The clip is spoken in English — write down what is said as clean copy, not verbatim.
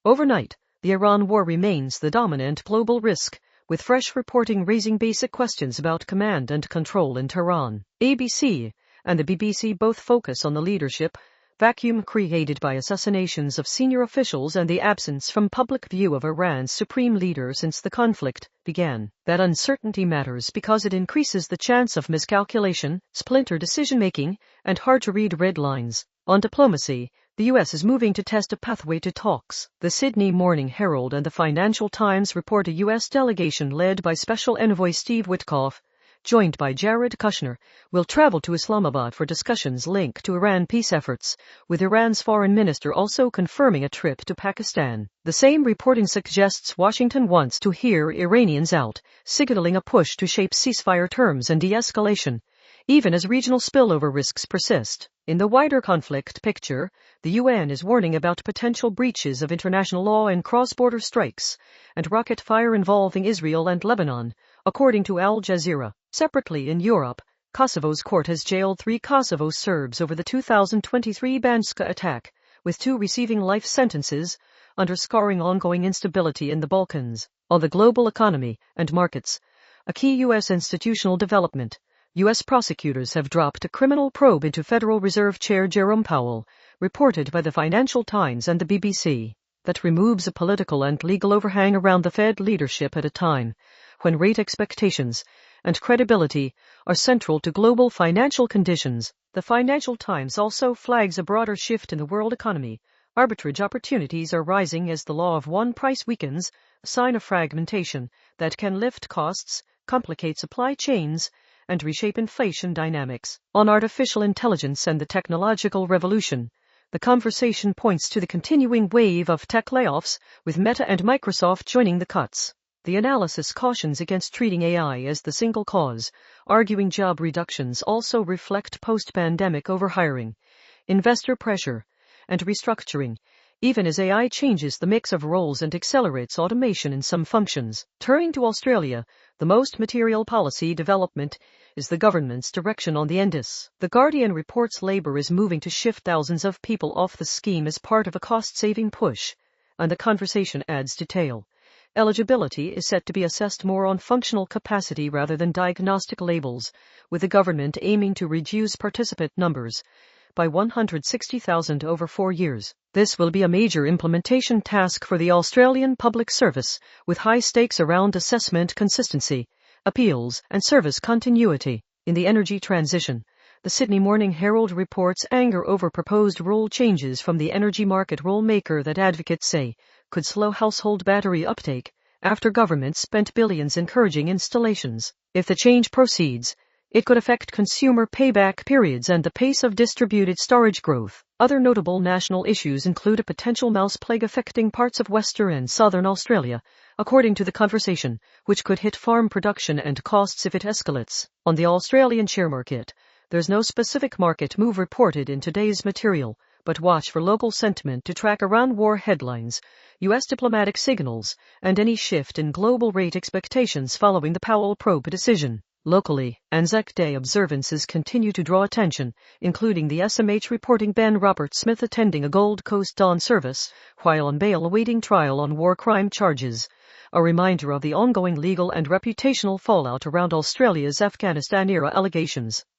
Overnight, the Iran war remains the dominant global risk, with fresh reporting raising basic questions about command and control in Tehran. ABC and the BBC both focus on the leadership vacuum created by assassinations of senior officials and the absence from public view of Iran's supreme leader since the conflict began. That uncertainty matters because it increases the chance of miscalculation, splinter decision-making, and hard-to-read red lines. On diplomacy, the U.S. is moving to test a pathway to talks. The Sydney Morning Herald and the Financial Times report a U.S. delegation led by Special Envoy Steve Witkoff, joined by Jared Kushner, will travel to Islamabad for discussions linked to Iran peace efforts, with Iran's foreign minister also confirming a trip to Pakistan. The same reporting suggests Washington wants to hear Iranians out, signaling a push to shape ceasefire terms and de-escalation, even as regional spillover risks persist. In the wider conflict picture, the UN is warning about potential breaches of international law and cross-border strikes, and rocket fire involving Israel and Lebanon, according to Al Jazeera. Separately in Europe, Kosovo's court has jailed 3 Kosovo Serbs over the 2023 Banjska attack, with 2 receiving life sentences, underscoring ongoing instability in the Balkans. On the global economy and markets, a key U.S. institutional development, U.S. prosecutors have dropped a criminal probe into Federal Reserve Chair Jerome Powell, reported by the Financial Times and the BBC. That removes a political and legal overhang around the Fed leadership at a time when rate expectations and credibility are central to global financial conditions. The Financial Times also flags a broader shift in the world economy. Arbitrage opportunities are rising as the law of one price weakens, a sign of fragmentation that can lift costs, complicate supply chains, and reshape inflation dynamics. On artificial intelligence and the technological revolution, the conversation points to the continuing wave of tech layoffs, with Meta and Microsoft joining the cuts. The analysis cautions against treating AI as the single cause, arguing job reductions also reflect post-pandemic overhiring, investor pressure, and restructuring, even as AI changes the mix of roles and accelerates automation in some functions. Turning to Australia, the most material policy development is the government's direction on the NDIS. The Guardian reports Labor is moving to shift thousands of people off the scheme as part of a cost-saving push, and the conversation adds detail. Eligibility is set to be assessed more on functional capacity rather than diagnostic labels, with the government aiming to reduce participant numbers by 160,000 over 4 years. This will be a major implementation task for the Australian Public Service, with high stakes around assessment consistency, appeals, and service continuity. In the energy transition, the Sydney Morning Herald reports anger over proposed rule changes from the energy market rulemaker that advocates say could slow household battery uptake after governments spent billions encouraging installations. If the change proceeds, it could affect consumer payback periods and the pace of distributed storage growth. Other notable national issues include a potential mouse plague affecting parts of Western and Southern Australia, according to the conversation, which could hit farm production and costs if it escalates. On the Australian share market, there's no specific market move reported in today's material, but watch for local sentiment to track Iran war headlines, U.S. diplomatic signals, and any shift in global rate expectations following the Powell probe decision. Locally, Anzac Day observances continue to draw attention, including the SMH reporting Ben Robert Smith attending a Gold Coast dawn service while on bail awaiting trial on war crime charges, a reminder of the ongoing legal and reputational fallout around Australia's Afghanistan-era allegations.